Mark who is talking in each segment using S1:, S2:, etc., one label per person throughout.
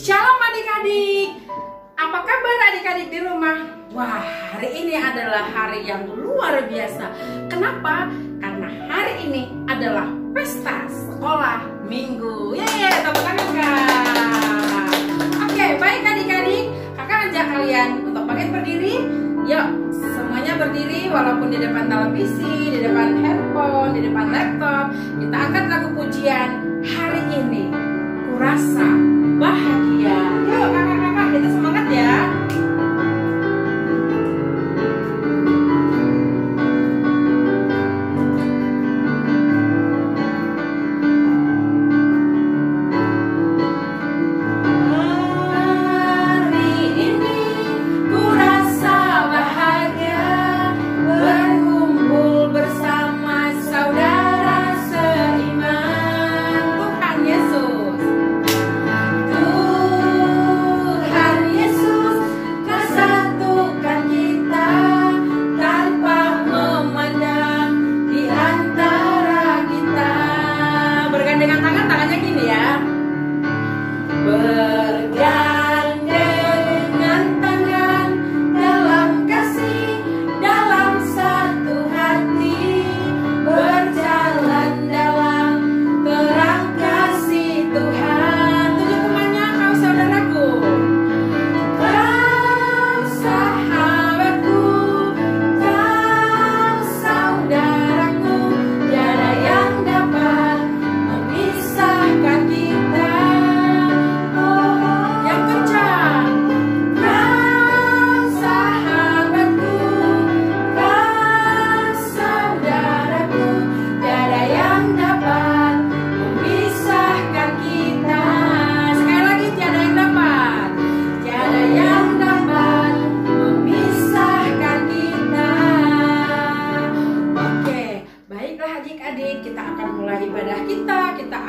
S1: Shalom adik-adik. Apa kabar adik-adik di rumah? Wah, hari ini adalah hari yang luar biasa. Kenapa? Karena hari ini adalah pesta sekolah minggu. Yeay, tepuk tangan Kak. Oke, baik adik-adik. Kakak ajak kalian untuk bangkit berdiri. Yuk, semuanya berdiri walaupun di depan televisi, di depan handphone, di depan laptop. Kita angkat lagu pujian hari ini. Kurasa bahagia. Yuk kakak-kakak, kita semangat ya.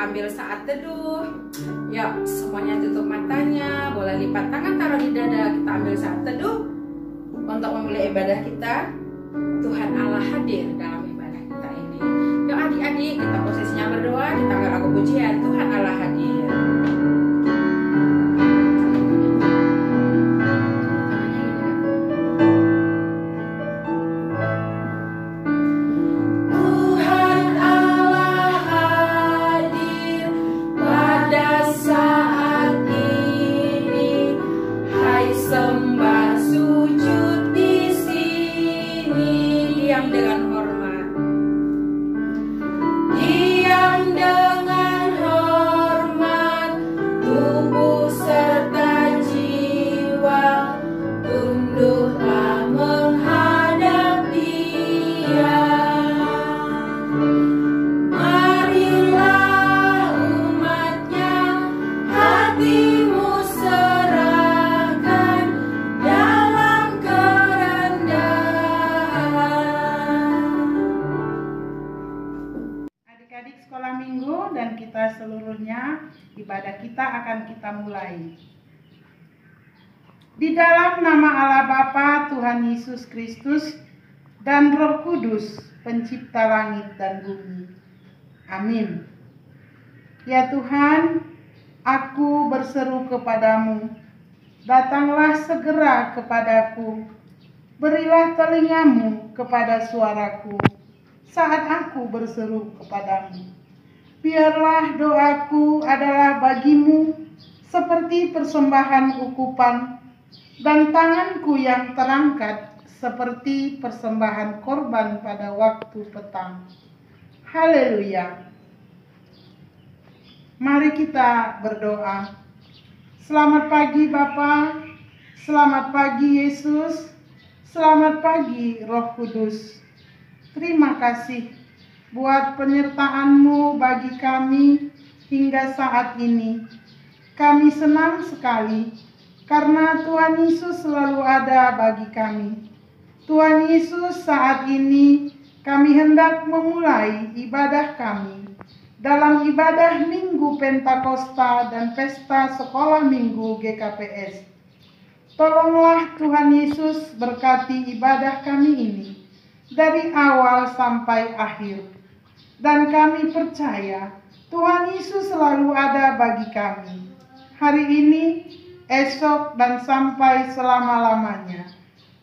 S1: Ambil saat teduh. Yuk, semuanya tutup matanya, boleh lipat tangan taruh di dada. Kita ambil saat teduh untuk memulai ibadah kita. Tuhan Allah hadir dalam ibadah kita ini. Yuk adik-adik, kita posisinya berdoa, kita angkat lagu pujian Tuhan Allah hadir.
S2: Dan kita seluruhnya, ibadah kita akan kita mulai. Di dalam nama Allah Bapa, Tuhan Yesus Kristus, dan Roh Kudus, pencipta langit dan bumi. Amin. Ya Tuhan, aku berseru kepadamu, datanglah segera kepadaku, berilah telingamu kepada suaraku, saat aku berseru kepadamu. Biarlah doaku adalah bagimu seperti persembahan ukupan, dan tanganku yang terangkat seperti persembahan korban pada waktu petang. Haleluya. Mari kita berdoa. Selamat pagi Bapa, selamat pagi Yesus, selamat pagi Roh Kudus. Terima kasih buat penyertaan-Mu bagi kami hingga saat ini. Kami senang sekali karena Tuhan Yesus selalu ada bagi kami. Tuhan Yesus, saat ini kami hendak memulai ibadah kami dalam ibadah Minggu Pentakosta dan Pesta Sekolah Minggu GKPS. Tolonglah Tuhan Yesus berkati ibadah kami ini dari awal sampai akhir. Dan kami percaya Tuhan Yesus selalu ada bagi kami. hari ini, esok, dan sampai selama-lamanya.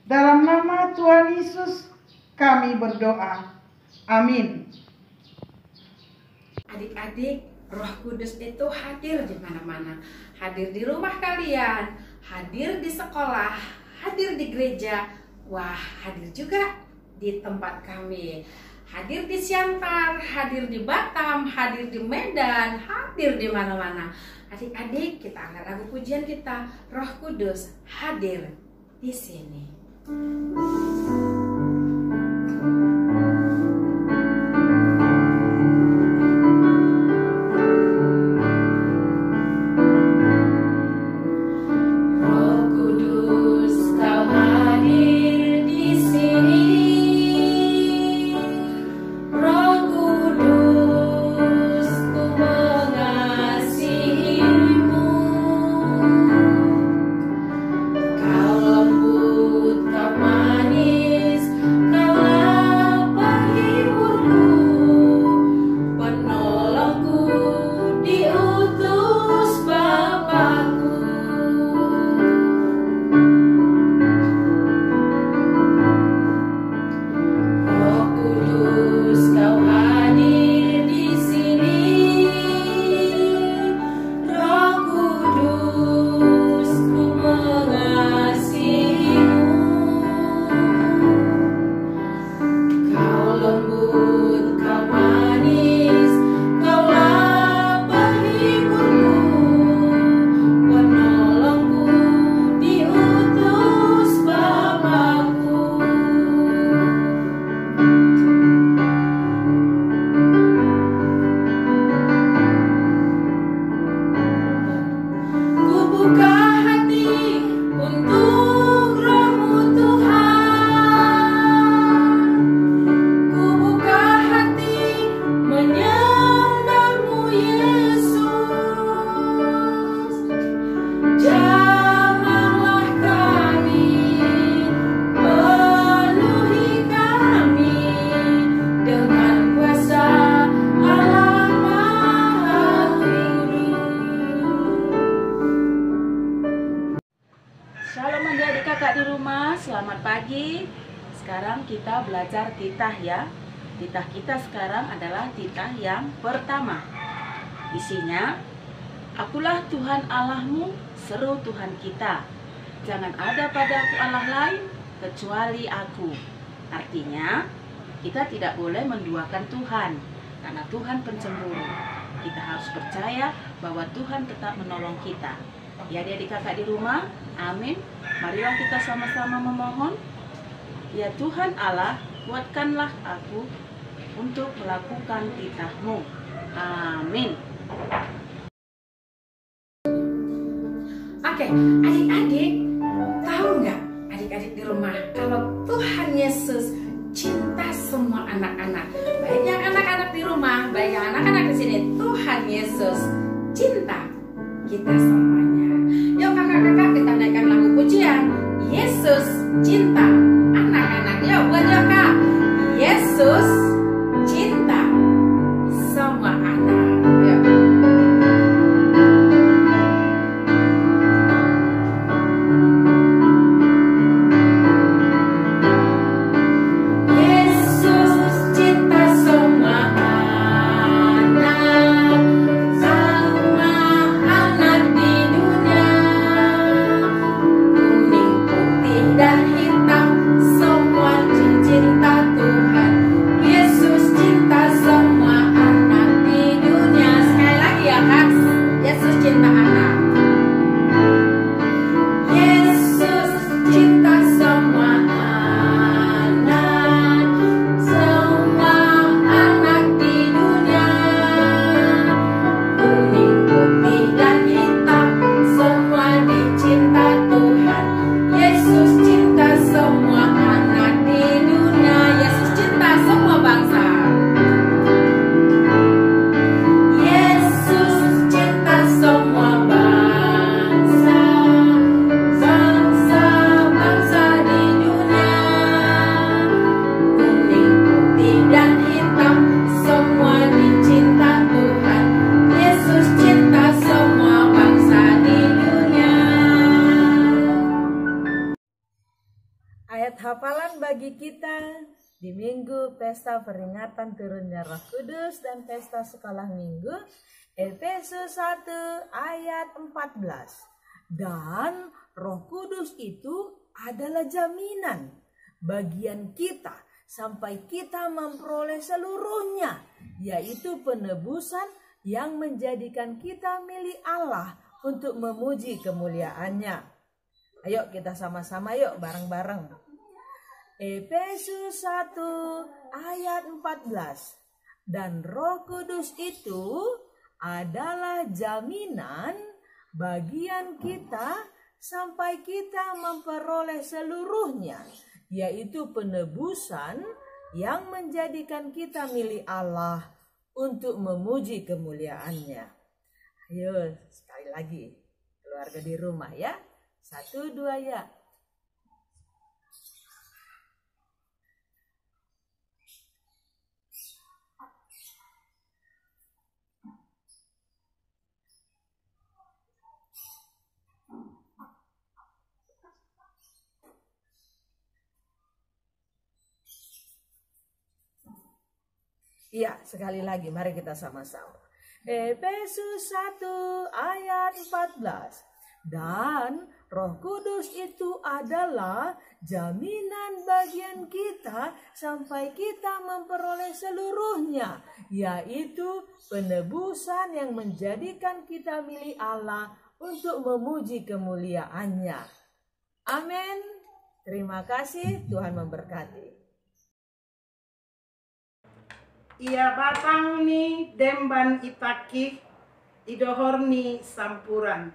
S2: Dalam nama Tuhan Yesus kami berdoa. Amin.
S1: Adik-adik, Roh Kudus itu hadir di mana-mana. Hadir di rumah kalian, hadir di sekolah, hadir di gereja. Wah, hadir juga di tempat kami. Hadir di Siantar, hadir di Batam, hadir di Medan, hadir di mana-mana. Adik-adik, kita angkat lagu pujian kita. Roh Kudus hadir di sini.
S3: Selamat pagi. Sekarang kita belajar titah ya. Titah kita sekarang adalah titah yang pertama. Isinya, akulah Tuhan Allahmu, seru Tuhan kita. Jangan ada padaku Allah lain kecuali aku. Artinya, kita tidak boleh menduakan Tuhan, karena Tuhan pencemburu. Kita harus percaya bahwa Tuhan tetap menolong kita. Ya, adik-adik kakak di rumah, amin. Marilah kita sama-sama memohon. Ya Tuhan Allah, kuatkanlah aku untuk melakukan titah-Mu. Amin.
S1: Oke, adik-adik, tahu nggak adik-adik di rumah kalau Tuhan Yesus cinta semua anak-anak, baik yang anak-anak di rumah, baik yang anak-anak di sini. Tuhan Yesus cinta kita semuanya. Yuk kakak-kakak, kita naikkan lagu pujian. Yesus cinta anak-anak. Yuk buat yuk kak. Yesus cinta semua anak. Yuk.
S3: Di
S4: Hafalan bagi kita di minggu pesta peringatan turunnya Roh Kudus dan pesta sekolah minggu, Efesus 1 ayat 14. Dan Roh Kudus itu adalah jaminan bagian kita sampai kita memperoleh seluruhnya, yaitu penebusan yang menjadikan kita milik Allah untuk memuji kemuliaannya. Ayo kita sama-sama yuk bareng-bareng. Efesus 1 ayat 14. Dan Roh Kudus itu adalah jaminan bagian kita sampai kita memperoleh seluruhnya, yaitu penebusan yang menjadikan kita milik Allah untuk memuji kemuliaannya. Ayo sekali lagi keluarga di rumah ya. 1, 2 ya. Iya, sekali lagi mari kita sama-sama. Efesus 1 ayat 14. Dan Roh Kudus itu adalah jaminan bagian kita sampai kita memperoleh seluruhnya, yaitu penebusan yang menjadikan kita milik Allah untuk memuji kemuliaannya. Amin. Terima kasih, Tuhan memberkati.
S2: Ia batang ni demban itaki, idohorni sampuran.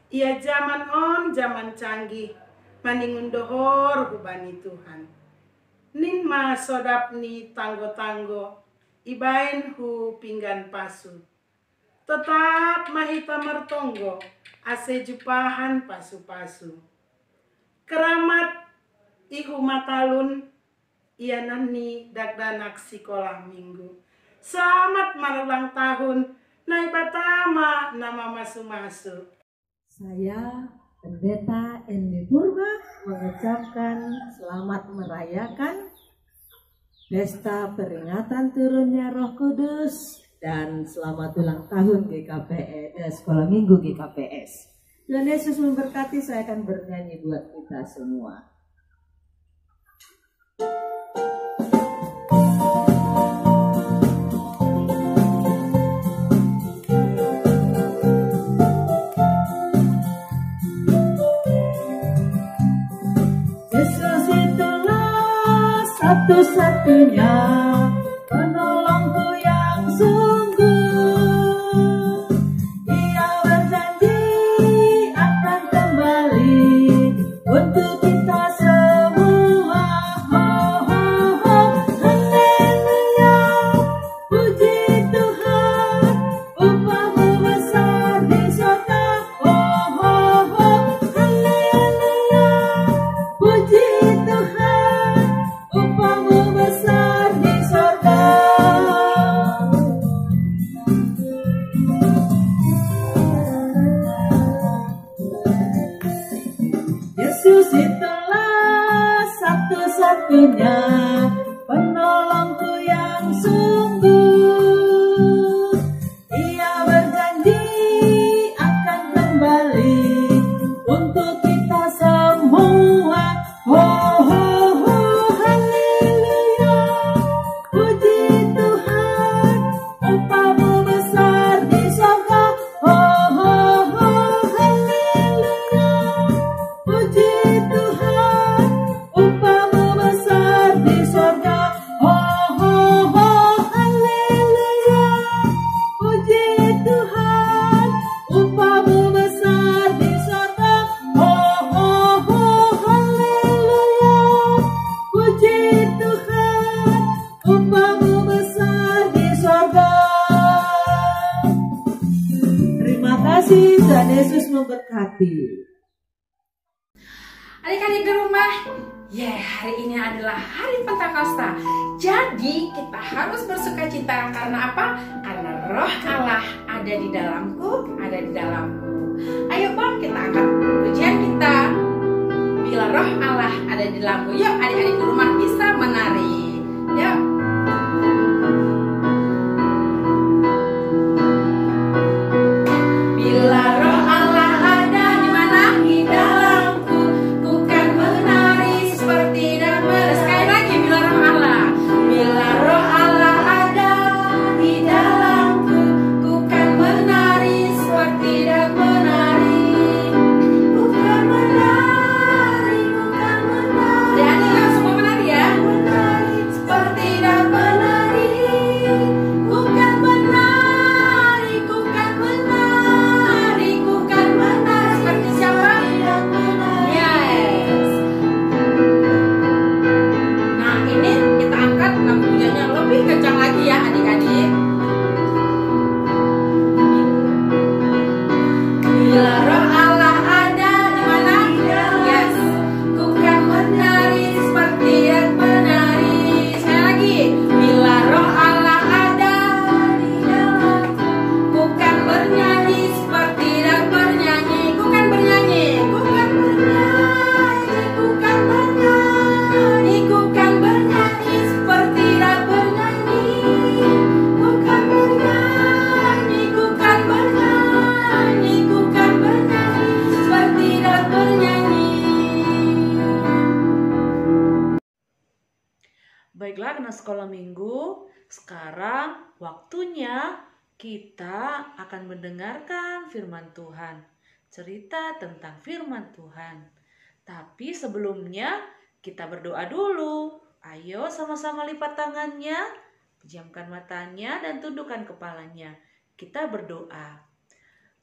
S2: Ia zaman on zaman canggih, maningun dohor hubani Tuhan. Nin ma sodap ni tanggo-tanggo, ibain hu pinggan pasu. Tetap mahita mertonggo, ase jupahan pasu-pasu. Keramat ihu matalun, ia nani dagdanak sekolah minggu. Selamat marulang tahun, nai batama nama masu-masu.
S4: Saya Pendeta Endi Purba mengucapkan selamat merayakan pesta peringatan turunnya Roh Kudus dan selamat ulang tahun GKPS, Sekolah Minggu GKPS. Tuhan Yesus memberkati. Saya akan bernyanyi buat kita semua. Satu-satunya penolongku yang sungguh. Ia berjanji akan kembali untuk kita semua. Oh, oh, oh. Haleluya, puji Tuhan, upahmu besar di surga. Oh, oh, oh. Haleluya, puji Tuhan, upahmu besar di surga. Yesus itulah satu-satunya penolongku yang sungguh. Ia berjanji akan kembali untuk kita semua. Oh, oh, oh. Haleluya, puji Tuhan, upahmu besar di surga. Oh, oh, oh. Haleluya, puji Tuhan, upahmu besar di surga. Oh, oh, oh. Haleluya, puji Tuhan, upahmu besar di surga. Oh, oh, oh. Haleluya, puji Tuhan, upahmu besar di surga. Terima kasih, Tuhan Yesus memberkati.
S1: Adik-adik di rumah, hari ini adalah hari Pentakosta. Jadi kita harus bersukacita karena apa? Karena Roh Allah ada di dalamku, ada di dalamku. Ayo Bang, kita angkat pujian kita. Bila Roh Allah ada ada di lampu. Yuk adik-adik di rumah bisa menari. Yuk. Bila roh Allah ada di mana? Di dalamku, ku kan menari seperti dapat. Sekali lagi, bila roh Allah. Bila roh Allah ada di dalamku, ku kan menari seperti dapat menari. Ku kan menari, ku kan menari. Adik-adik semua menari ya. Menari seperti dapat menari. Ku kan menari, ku kan menari, ku kan menari. Seperti siapa? Yes. Nah ini kita angkat lampunya lebih kencang lagi ya adik-adik. Bila roh Allah ada di mana? Yes. Ku kan menari seperti yang menari. Sekali lagi. Bila roh Allah ada di dalamku, ku kan bernyanyi seperti dan bernyanyi. Ku kan bernyanyi. Ku kan bernyanyi. Ku kan bernyanyi. Ku kan bernyanyi seperti dan bernyanyi. Ku kan bernyanyi. Ku kan bernyanyi. Ku kan bernyanyi seperti dan bernyanyi.
S3: Baiklah anak sekolah minggu, sekarang waktunya kita akan mendengarkan firman Tuhan. Cerita tentang firman Tuhan. Tapi sebelumnya kita berdoa dulu. Ayo sama-sama lipat tangannya, pejamkan matanya dan tundukkan kepalanya. Kita berdoa.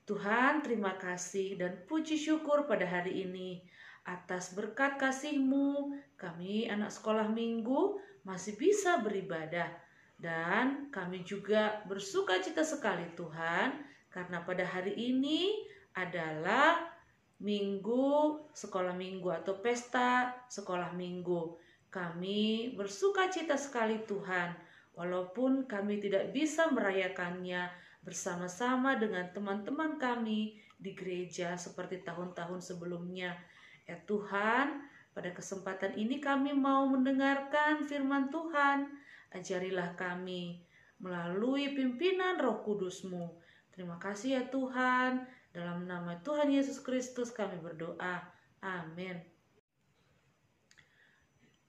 S3: Tuhan, terima kasih dan puji syukur pada hari ini. Atas berkat kasih-Mu, kami anak sekolah minggu masih bisa beribadah. Dan kami juga bersuka cita sekali Tuhan, karena pada hari ini adalah minggu sekolah minggu atau pesta sekolah minggu. Kami bersuka cita sekali Tuhan, walaupun kami tidak bisa merayakannya bersama-sama dengan teman-teman kami di gereja seperti tahun-tahun sebelumnya. Ya Tuhan, pada kesempatan ini kami mau mendengarkan firman Tuhan. Ajarilah kami melalui pimpinan Roh Kudus-Mu. Terima kasih ya Tuhan. Dalam nama Tuhan Yesus Kristus kami berdoa. Amin.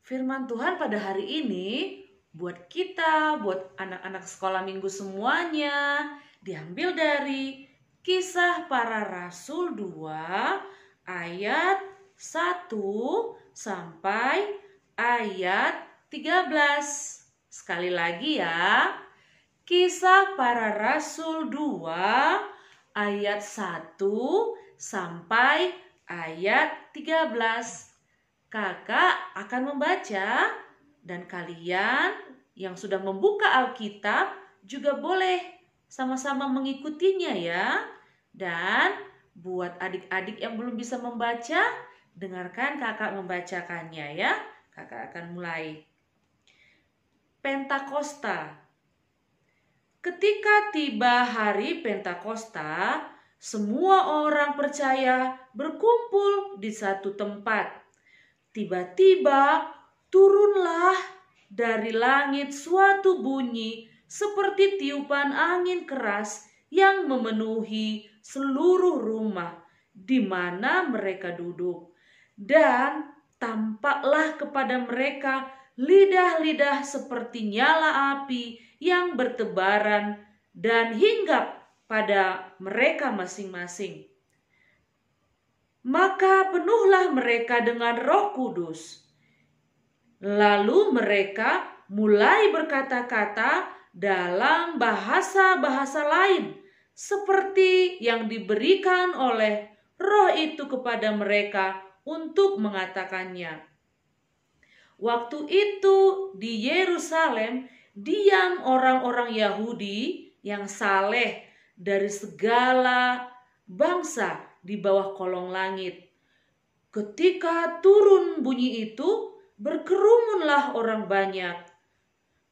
S3: Firman Tuhan pada hari ini buat kita, buat anak-anak sekolah minggu semuanya, diambil dari Kisah Para Rasul 2 ayat 1 sampai ayat 13. Sekali lagi ya. Kisah Para Rasul 2 ayat 1 sampai ayat 13. Kakak akan membaca dan kalian yang sudah membuka Alkitab juga boleh sama-sama mengikutinya ya. Dan buat adik-adik yang belum bisa membaca, dengarkan kakak membacakannya ya. Kakak akan mulai. Pentakosta. Ketika tiba hari Pentakosta, semua orang percaya berkumpul di satu tempat. Tiba-tiba turunlah dari langit suatu bunyi seperti tiupan angin keras yang memenuhi seluruh rumah di mana mereka duduk. Dan tampaklah kepada mereka lidah-lidah seperti nyala api yang bertebaran dan hinggap pada mereka masing-masing. Maka penuhlah mereka dengan Roh Kudus. Lalu mereka mulai berkata-kata dalam bahasa-bahasa lain, seperti yang diberikan oleh Roh itu kepada mereka untuk mengatakannya. Waktu itu di Yerusalem diam orang-orang Yahudi yang saleh dari segala bangsa di bawah kolong langit. Ketika turun bunyi itu, berkerumunlah orang banyak.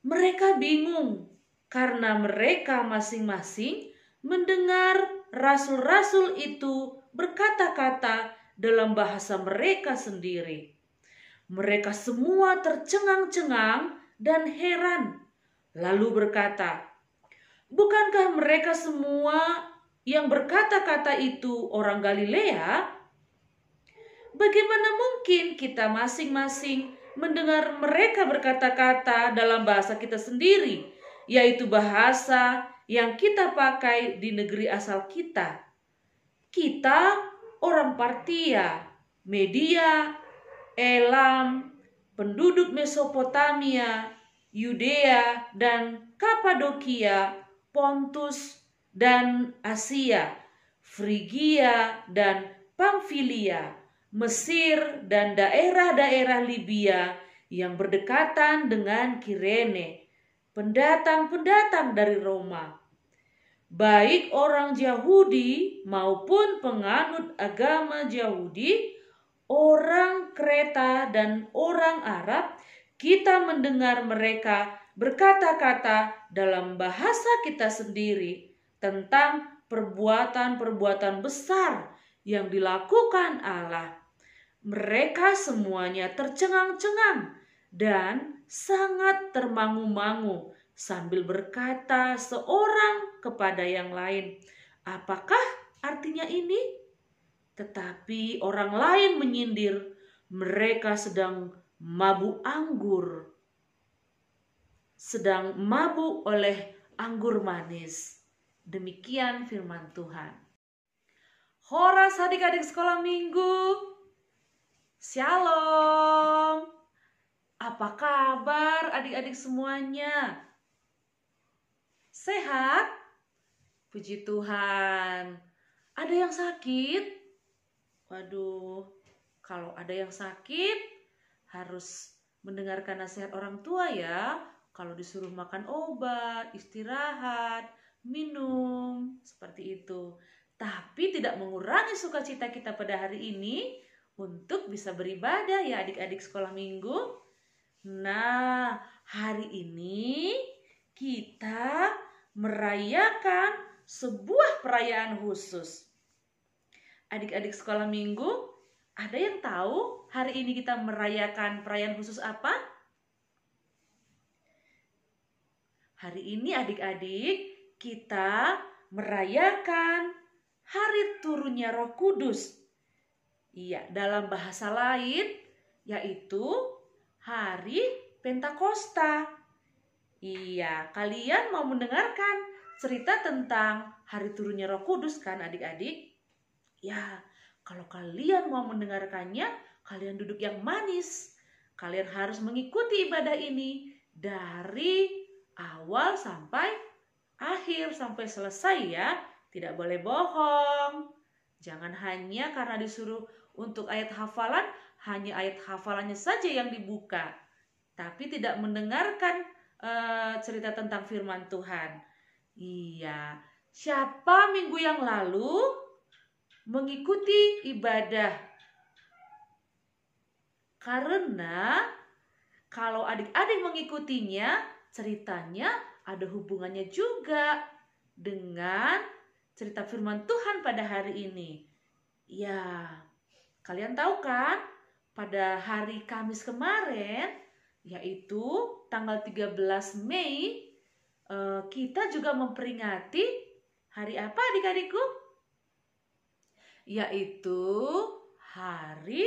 S3: Mereka bingung karena mereka masing-masing mendengar rasul-rasul itu berkata-kata dalam bahasa mereka sendiri. Mereka semua tercengang-cengang dan heran, lalu berkata, "Bukankah mereka semua yang berkata-kata itu orang Galilea? Bagaimana mungkin kita masing-masing mendengar mereka berkata-kata dalam bahasa kita sendiri, yaitu bahasa yang kita pakai di negeri asal kita? Kita orang Partia, Media, Elam, penduduk Mesopotamia, Yudea dan Kapadokia, Pontus dan Asia, Frigia dan Pamfilia, Mesir dan daerah-daerah Libya yang berdekatan dengan Kirene, pendatang-pendatang dari Roma, baik orang Yahudi maupun penganut agama Yahudi, orang Kreta dan orang Arab. Kita mendengar mereka berkata-kata dalam bahasa kita sendiri tentang perbuatan-perbuatan besar yang dilakukan Allah. Mereka semuanya tercengang-cengang dan sangat termangu-mangu sambil berkata seorang kepada yang lain, "Apakah artinya ini?" Tetapi orang lain menyindir, "Mereka sedang mabuk anggur, sedang mabuk oleh anggur manis." Demikian firman Tuhan. Horas adik-adik sekolah minggu. Shalom. Apa kabar adik-adik semuanya? Sehat? Puji Tuhan. Ada yang sakit? Waduh, kalau ada yang sakit harus mendengarkan nasihat orang tua ya. Kalau disuruh makan obat, istirahat, minum, seperti itu. Tapi tidak mengurangi sukacita kita pada hari ini untuk bisa beribadah ya adik-adik sekolah minggu. Nah, hari ini kita merayakan sebuah perayaan khusus. Adik-adik sekolah minggu, ada yang tahu hari ini kita merayakan perayaan khusus apa? Hari ini adik-adik kita merayakan hari turunnya Roh Kudus. Iya, dalam bahasa lain yaitu hari Pentakosta. Iya, kalian mau mendengarkan cerita tentang hari turunnya Roh Kudus kan adik-adik? Ya, kalau kalian mau mendengarkannya, kalian duduk yang manis. Kalian harus mengikuti ibadah ini dari awal sampai akhir, sampai selesai ya. Tidak boleh bohong. Jangan hanya karena disuruh untuk ayat hafalan, hanya ayat hafalannya saja yang dibuka, tapi tidak mendengarkan cerita tentang firman Tuhan. Iya, siapa minggu yang lalu mengikuti ibadah? Karena kalau adik-adik mengikutinya, ceritanya ada hubungannya juga dengan cerita firman Tuhan pada hari ini. Ya, kalian tahu kan, pada hari Kamis kemarin, yaitu tanggal 13 Mei, kita juga memperingati hari apa adik-adikku? Yaitu hari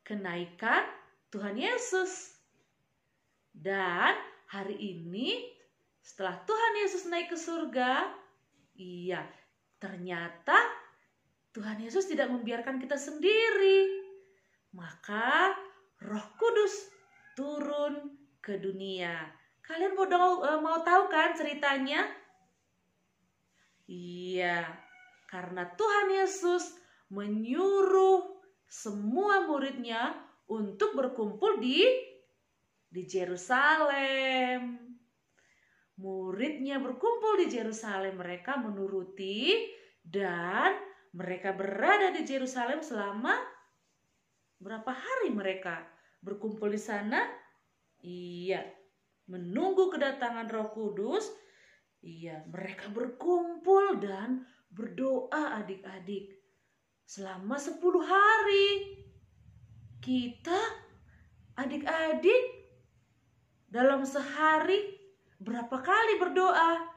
S3: kenaikan Tuhan Yesus. Dan hari ini setelah Tuhan Yesus naik ke surga, iya, ternyata Tuhan Yesus tidak membiarkan kita sendiri. Maka Roh Kudus turun ke dunia. Kalian mau tahu kan ceritanya? Iya, karena Tuhan Yesus menyuruh semua muridnya untuk berkumpul di Yerusalem. Muridnya berkumpul di Yerusalem, mereka menuruti dan mereka berada di Yerusalem selama berapa hari mereka berkumpul di sana? Iya, menunggu kedatangan Roh Kudus. Iya, mereka berkumpul dan berdoa adik-adik selama 10 hari. Kita adik-adik dalam sehari berapa kali berdoa?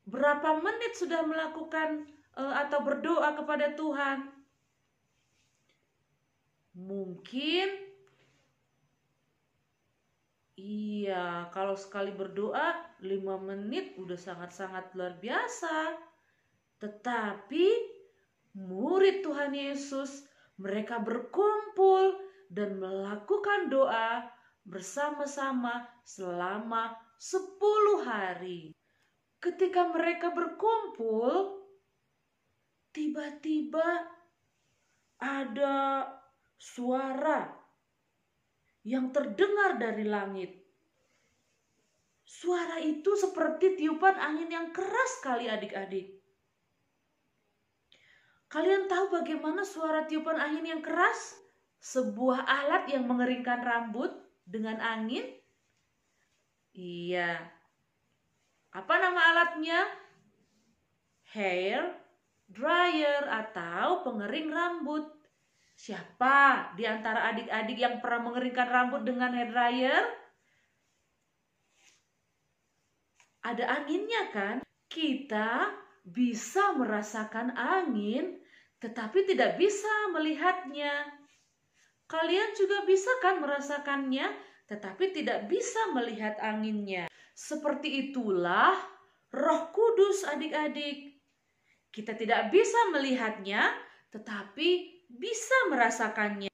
S3: Berapa menit sudah melakukan atau berdoa kepada Tuhan? Mungkin iya, kalau sekali berdoa 5 menit udah sangat-sangat luar biasa. Tetapi murid Tuhan Yesus, mereka berkumpul dan melakukan doa bersama-sama selama 10 hari. Ketika mereka berkumpul, tiba-tiba ada suara yang terdengar dari langit. Suara itu seperti tiupan angin yang keras sekali adik-adik. Kalian tahu bagaimana suara tiupan angin yang keras? Sebuah alat yang mengeringkan rambut dengan angin. Iya. Apa nama alatnya? Hair dryer atau pengering rambut. Siapa di antara adik-adik yang pernah mengeringkan rambut dengan hair dryer? Ada anginnya kan? Kita bisa merasakan angin, tetapi tidak bisa melihatnya. Kalian juga bisa kan merasakannya, tetapi tidak bisa melihat anginnya. Seperti itulah Roh Kudus adik-adik. Kita tidak bisa melihatnya, tetapi bisa merasakannya.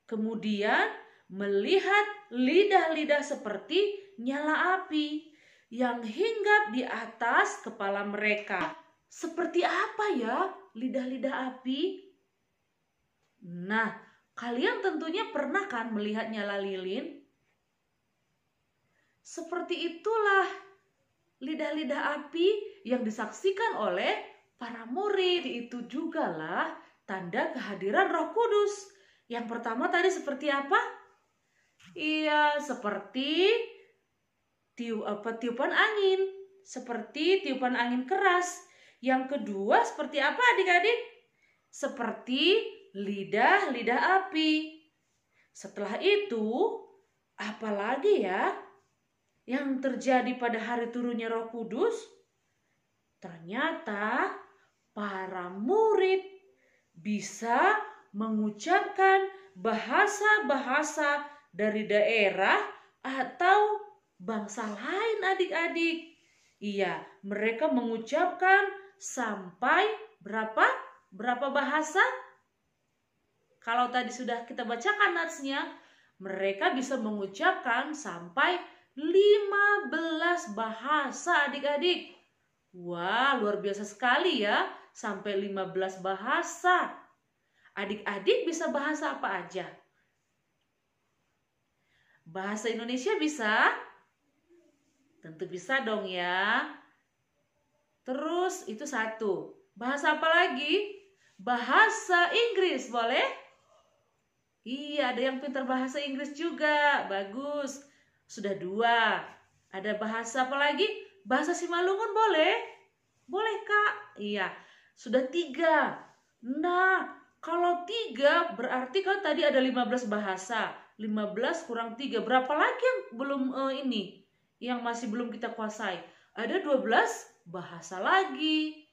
S3: Kemudian melihat lidah-lidah seperti nyala api yang hinggap di atas kepala mereka. Seperti apa ya lidah-lidah api? Nah, kalian tentunya pernah kan melihat nyala lilin? Seperti itulah lidah-lidah api yang disaksikan oleh para murid. Itu jugalah tanda kehadiran Roh Kudus. Yang pertama tadi seperti apa? Iya, seperti tiupan angin. Seperti tiupan angin keras. Yang kedua seperti apa adik-adik? Seperti lidah-lidah api. Setelah itu, apa lagi ya yang terjadi pada hari turunnya Roh Kudus? Ternyata para murid bisa mengucapkan bahasa-bahasa dari daerah atau bangsa lain adik-adik. Iya, mereka mengucapkan sampai berapa bahasa? Kalau tadi sudah kita bacakan natsnya, mereka bisa mengucapkan sampai 15 bahasa adik-adik. Wah, luar biasa sekali ya, sampai 15 bahasa. Adik-adik bisa bahasa apa aja? Bahasa Indonesia bisa? Tentu bisa dong ya. Terus itu satu. Bahasa apa lagi? Bahasa Inggris boleh? Iya, ada yang pintar bahasa Inggris juga. Bagus. Sudah 2. Ada bahasa apa lagi? Bahasa Simalungun boleh? Boleh Kak? Iya. Sudah 3. Nah, kalau 3 berarti kan tadi ada 15 bahasa. 15 kurang 3. Berapa lagi yang belum yang masih belum kita kuasai? Ada 12 bahasa lagi.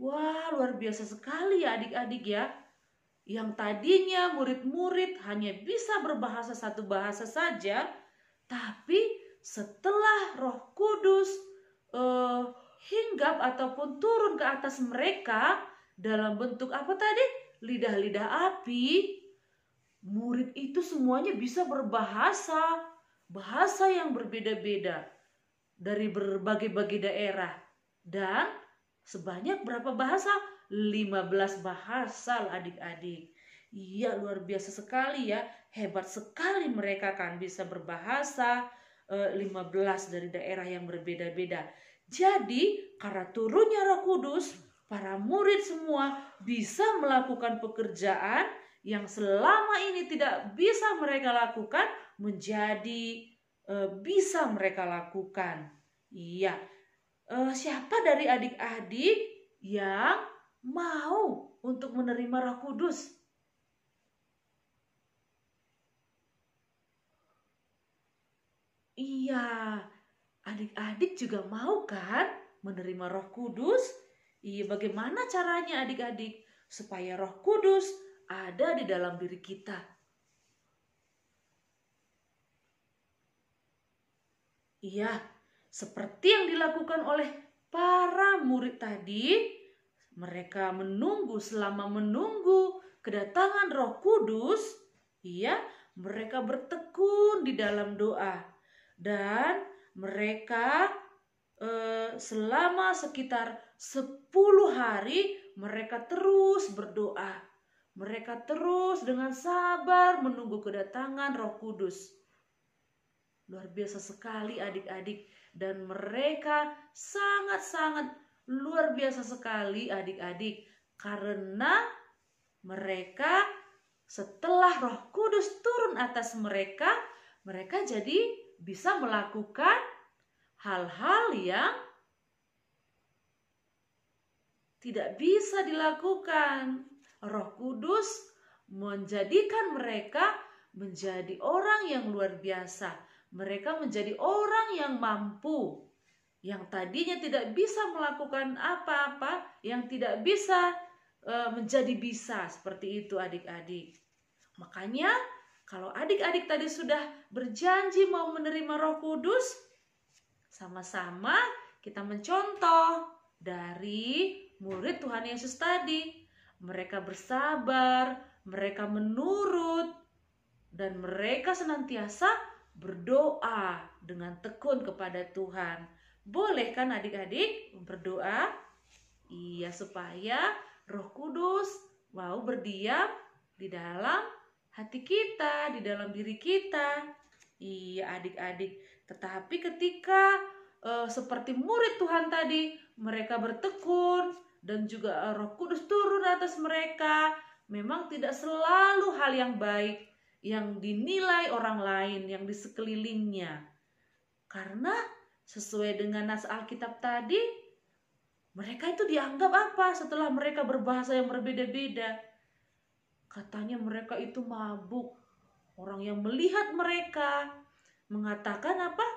S3: Wah, luar biasa sekali ya adik-adik ya. Yang tadinya murid-murid hanya bisa berbahasa 1 bahasa saja, tapi setelah Roh Kudus hinggap ataupun turun ke atas mereka dalam bentuk apa tadi? Lidah-lidah api, murid itu semuanya bisa berbahasa, bahasa yang berbeda-beda dari berbagai-bagai daerah. Dan sebanyak berapa bahasa? 15 bahasa adik-adik. Iya, luar biasa sekali ya. Hebat sekali mereka kan bisa berbahasa 15 dari daerah yang berbeda-beda. Jadi karena turunnya Roh Kudus, para murid semua bisa melakukan pekerjaan yang selama ini tidak bisa mereka lakukan menjadi bisa mereka lakukan. Iya. Siapa dari adik-adik yang mau untuk menerima Roh Kudus?
S5: Iya, adik-adik juga mau kan menerima Roh Kudus? Iya, bagaimana caranya adik-adik supaya Roh Kudus ada di dalam diri kita? Iya, seperti yang dilakukan oleh para murid tadi, mereka selama menunggu kedatangan Roh Kudus, iya, mereka bertekun di dalam doa. Dan mereka selama sekitar 10 hari mereka terus berdoa. Mereka terus dengan sabar menunggu kedatangan Roh Kudus. Luar biasa sekali adik-adik. Dan mereka sangat-sangat luar biasa sekali adik-adik. Karena mereka setelah Roh Kudus turun atas mereka, mereka jadi bisa melakukan hal-hal yang tidak bisa dilakukan. Roh Kudus menjadikan mereka menjadi orang yang luar biasa. Mereka menjadi orang yang mampu, yang tadinya tidak bisa melakukan apa-apa, yang tidak bisa menjadi bisa. Seperti itu adik-adik. Makanya kalau adik-adik tadi sudah berjanji mau menerima Roh Kudus, sama-sama kita mencontoh dari murid Tuhan Yesus tadi. Mereka bersabar, mereka menurut, dan mereka senantiasa berdoa dengan tekun kepada Tuhan. Boleh kan adik-adik berdoa? Iya, supaya Roh Kudus mau berdiam di dalam hati kita, di dalam diri kita. Iya adik-adik. Tetapi ketika seperti murid Tuhan tadi, mereka bertekun dan juga Roh Kudus turun atas mereka, memang tidak selalu hal yang baik yang dinilai orang lain yang di sekelilingnya. Karena sesuai dengan nas Alkitab tadi, mereka itu dianggap apa setelah mereka berbahasa yang berbeda-beda? Katanya mereka itu mabuk. Orang yang melihat mereka mengatakan apa?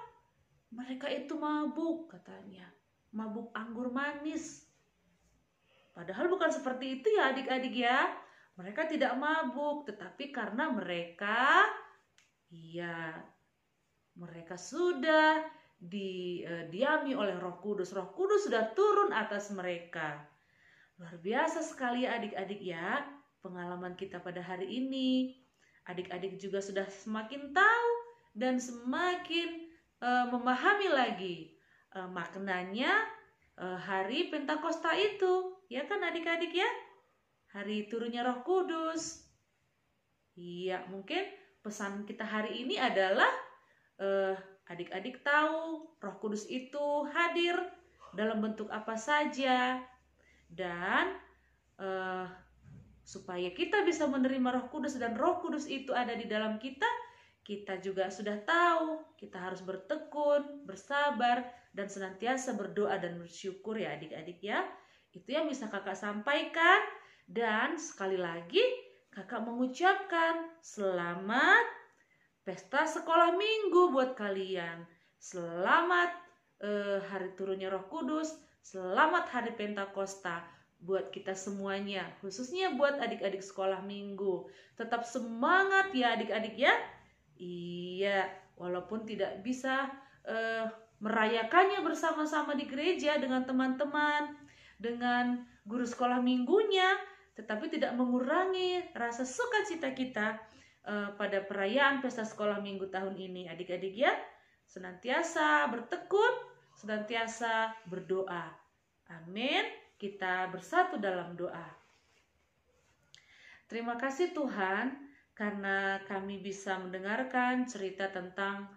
S5: Mereka itu mabuk katanya. Mabuk anggur manis. Padahal bukan seperti itu ya adik-adik ya. Mereka tidak mabuk, tetapi karena mereka sudah didiami oleh Roh Kudus. Roh Kudus sudah turun atas mereka. Luar biasa sekali adik-adik ya pengalaman kita pada hari ini. Adik-adik juga sudah semakin tahu dan semakin memahami lagi maknanya hari Pentakosta itu. Ya kan adik-adik ya? Hari turunnya Roh Kudus. Iya, mungkin pesan kita hari ini adalah adik-adik tahu Roh Kudus itu hadir dalam bentuk apa saja. Dan supaya kita bisa menerima Roh Kudus dan Roh Kudus itu ada di dalam kita, kita juga sudah tahu kita harus bertekun, bersabar, dan senantiasa berdoa dan bersyukur ya adik-adik ya. Itu yang bisa kakak sampaikan. Dan sekali lagi kakak mengucapkan selamat pesta sekolah minggu buat kalian. Selamat hari turunnya Roh Kudus, selamat hari Pentakosta buat kita semuanya, khususnya buat adik-adik sekolah minggu. Tetap semangat ya adik-adik ya. Iya, walaupun tidak bisa merayakannya bersama-sama di gereja dengan teman-teman, dengan guru sekolah minggunya, tetapi tidak mengurangi rasa sukacita kita pada perayaan pesta sekolah minggu tahun ini. Adik-adik ya, senantiasa bertekun, senantiasa berdoa. Amin. Kita bersatu dalam doa. Terima kasih Tuhan karena kami bisa mendengarkan cerita tentang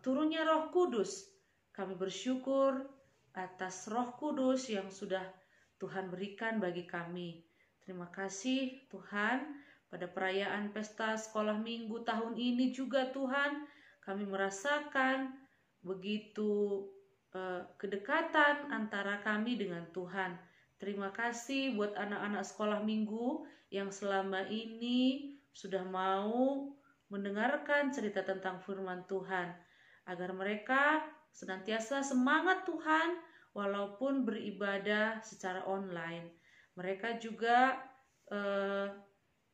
S5: turunnya Roh Kudus. Kami bersyukur atas Roh Kudus yang sudah Tuhan berikan bagi kami. Terima kasih Tuhan, pada perayaan pesta sekolah minggu tahun ini juga Tuhan, kami merasakan begitu kedekatan antara kami dengan Tuhan. Terima kasih buat anak-anak sekolah minggu yang selama ini sudah mau mendengarkan cerita tentang firman Tuhan. agar mereka senantiasa semangat Tuhan walaupun beribadah secara online. Mereka juga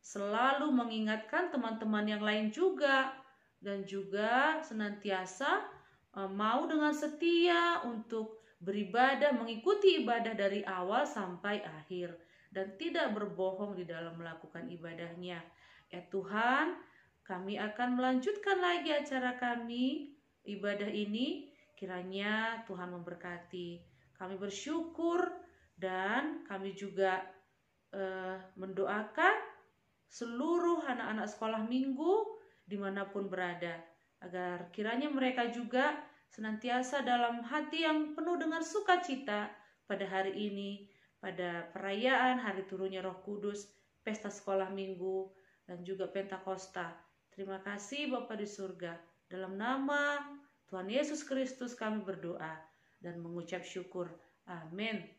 S5: selalu mengingatkan teman-teman yang lain juga, dan juga senantiasa mau dengan setia untuk beribadah, mengikuti ibadah dari awal sampai akhir, dan tidak berbohong di dalam melakukan ibadahnya. Ya Tuhan, kami akan melanjutkan lagi acara kami, ibadah ini. Kiranya Tuhan memberkati. Kami bersyukur dan kami juga mendoakan seluruh anak-anak sekolah minggu dimanapun berada, agar kiranya mereka juga senantiasa dalam hati yang penuh dengan sukacita pada hari ini, pada perayaan hari turunnya Roh Kudus, pesta sekolah minggu, dan juga Pentakosta. Terima kasih Bapa di surga. Dalam nama Tuhan Yesus Kristus kami berdoa dan mengucap syukur. Amin.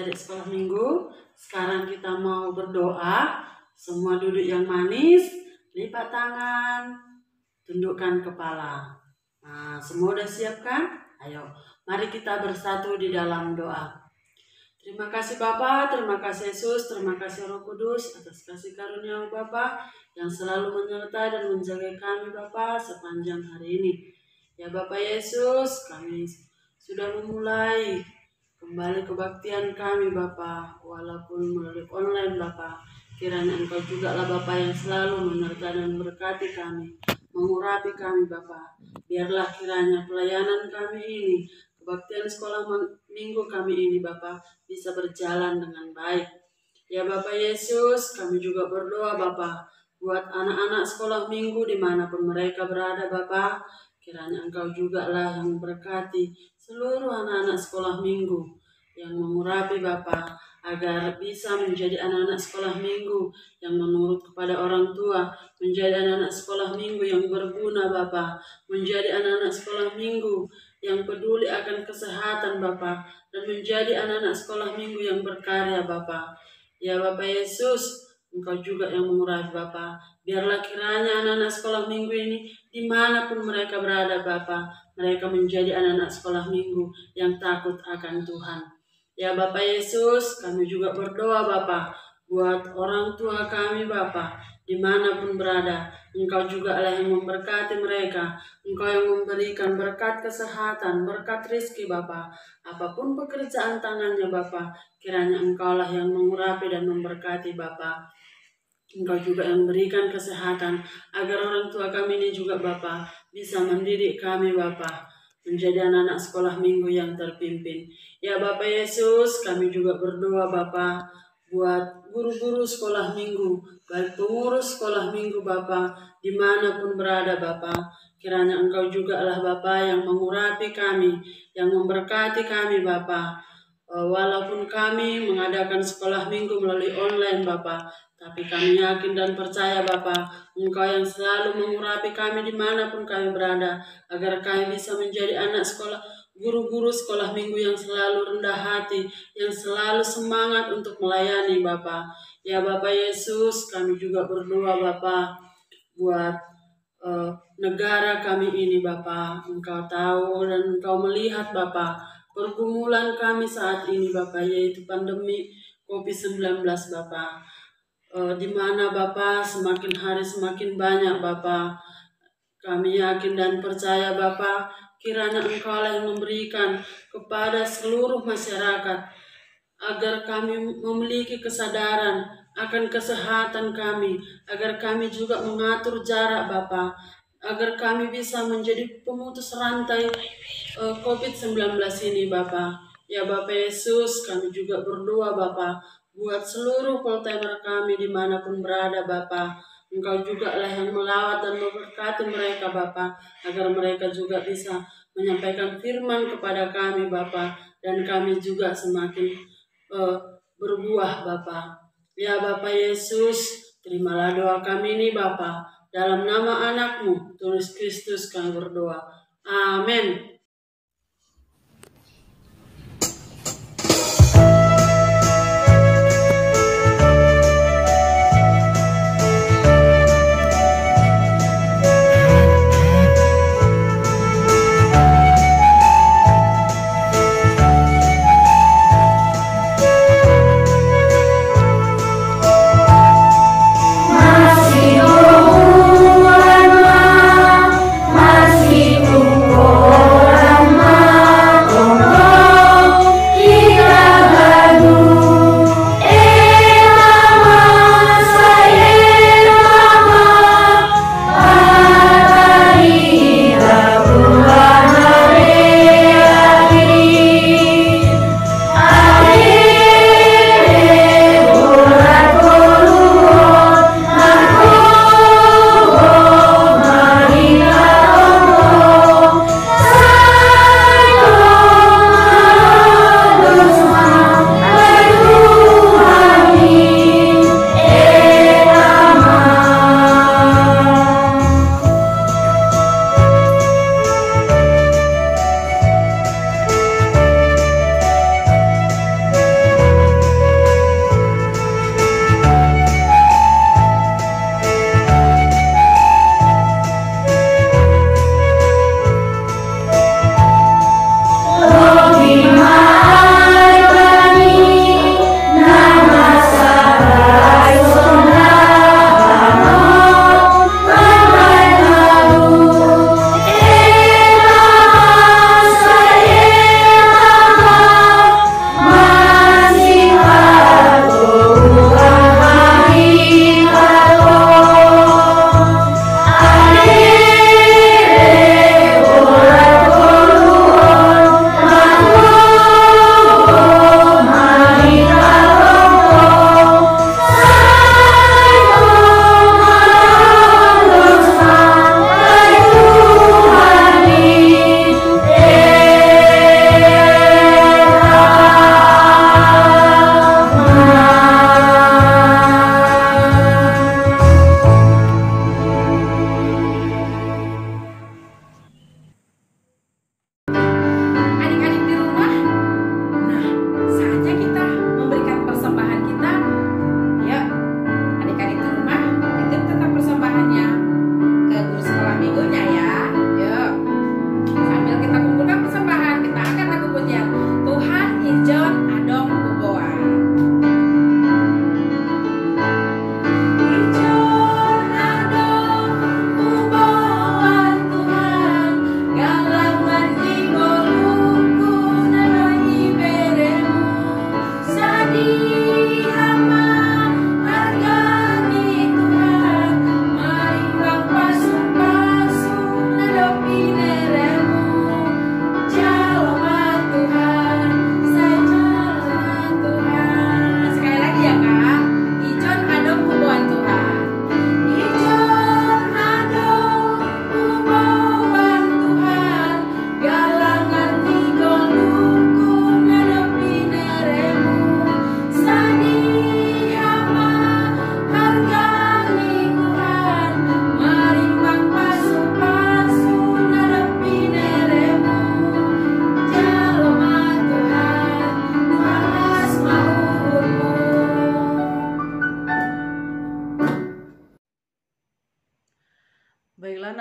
S6: Adik sekolah minggu, sekarang kita mau berdoa. Semua duduk yang manis, lipat tangan, tundukkan kepala. Nah, semua udah siap kan? Ayo, mari kita bersatu di dalam doa. Terima kasih Bapa, terima kasih Yesus, terima kasih Roh Kudus atas kasih karunia Bapa yang selalu menyertai dan menjaga kami Bapa sepanjang hari ini. Ya Bapa Yesus, kami sudah memulai kembali kebaktian kami Bapa, walaupun melalui online Bapa. Kiranya Engkau juga lah Bapa yang selalu menyertai dan berkati kami, mengurapi kami Bapa. Biarlah kiranya pelayanan kami ini, kebaktian sekolah minggu kami ini Bapa, bisa berjalan dengan baik. Ya Bapa Yesus, kami juga berdoa Bapa, buat anak-anak sekolah minggu dimanapun mereka berada Bapa. Kiranya Engkau juga lah yang berkati seluruh anak-anak sekolah minggu yang mengurapi Bapa, agar bisa menjadi anak-anak sekolah minggu yang menurut kepada orang tua, menjadi anak-anak sekolah minggu yang berguna Bapa, menjadi anak-anak sekolah minggu yang peduli akan kesehatan Bapa, dan menjadi anak-anak sekolah minggu yang berkarya Bapa. Ya Bapa Yesus, Engkau juga yang mengurapi Bapa. Biarlah kiranya anak-anak sekolah minggu ini dimanapun mereka berada Bapa, mereka menjadi anak-anak sekolah minggu yang takut akan Tuhan. Ya Bapa Yesus, kami juga berdoa Bapa, buat orang tua kami Bapa, dimanapun berada. Engkau juga lah yang memberkati mereka. Engkau yang memberikan berkat kesehatan, berkat rezeki Bapa. Apapun pekerjaan tangannya Bapa, kiranya Engkau lah yang mengurapi dan memberkati Bapa. Engkau juga yang berikan kesehatan, agar orang tua kami ini juga Bapa bisa mendidik kami Bapa, menjadi anak-anak sekolah minggu yang terpimpin. Ya Bapa Yesus, kami juga berdoa Bapa, buat guru-guru sekolah minggu, baik pengurus sekolah minggu Bapa, dimanapun berada Bapa. Kiranya Engkau juga lah Bapa yang mengurapi kami, yang memberkati kami Bapa. Walaupun kami mengadakan sekolah minggu melalui online Bapa, tapi kami yakin dan percaya Bapa, Engkau yang selalu mengurapi kami dimanapun kami berada, agar kami bisa menjadi anak sekolah guru-guru sekolah minggu yang selalu rendah hati, yang selalu semangat untuk melayani Bapa. Ya Bapak Yesus, kami juga berdoa Bapa buat negara kami ini Bapa. Engkau tahu dan Engkau melihat Bapa pergumulan kami saat ini Bapa, yaitu pandemi COVID-19 Bapa. Di mana Bapa semakin hari semakin banyak Bapa. Kami yakin dan percaya Bapa, kiranya Engkau yang memberikan kepada seluruh masyarakat agar kami memiliki kesadaran akan kesehatan kami, agar kami juga mengatur jarak Bapa, agar kami bisa menjadi pemutus rantai COVID-19 ini Bapa. Ya Bapak Yesus, kami juga berdoa Bapa buat seluruh Poltemer kami dimanapun berada Bapa. Engkau juga lah yang melawat dan memberkati mereka Bapa, agar mereka juga bisa menyampaikan firman kepada kami Bapa, dan kami juga semakin berbuah Bapa. Ya Bapak Yesus, terimalah doa kami ini Bapa, dalam nama anak-Mu, Tuhan Kristus kami berdoa. Amin.
S7: Masih tunggu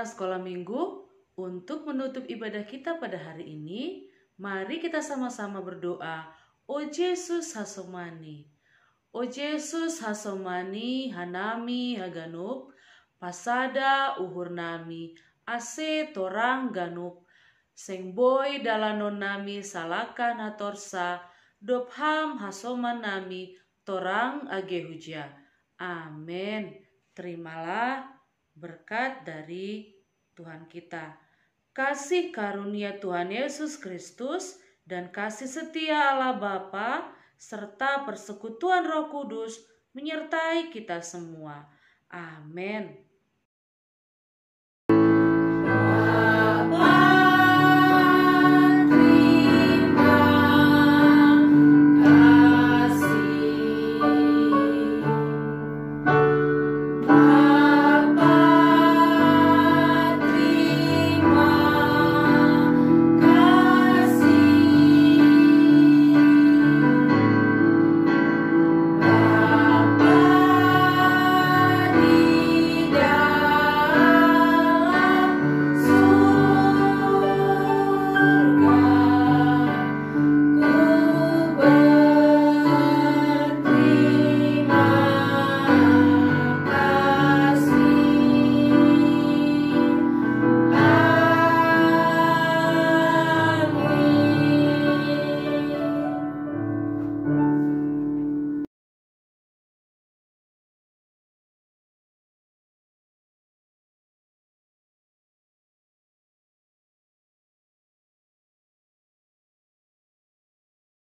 S5: anak-anak sekolah minggu, untuk menutup ibadah kita pada hari ini, mari kita sama-sama berdoa. O Yesus hasomani, O Yesus hasomani hanami haganuk, pasada uhur nami, ase torang ganuk, seng boy dalanon nami salakan hatorsa, dopham hasoman nami torang agehuja. Amin. Terimalah berkat dari Tuhan kita. Kasih karunia Tuhan Yesus Kristus dan kasih setia Allah Bapa serta persekutuan Roh Kudus menyertai kita semua. Amin.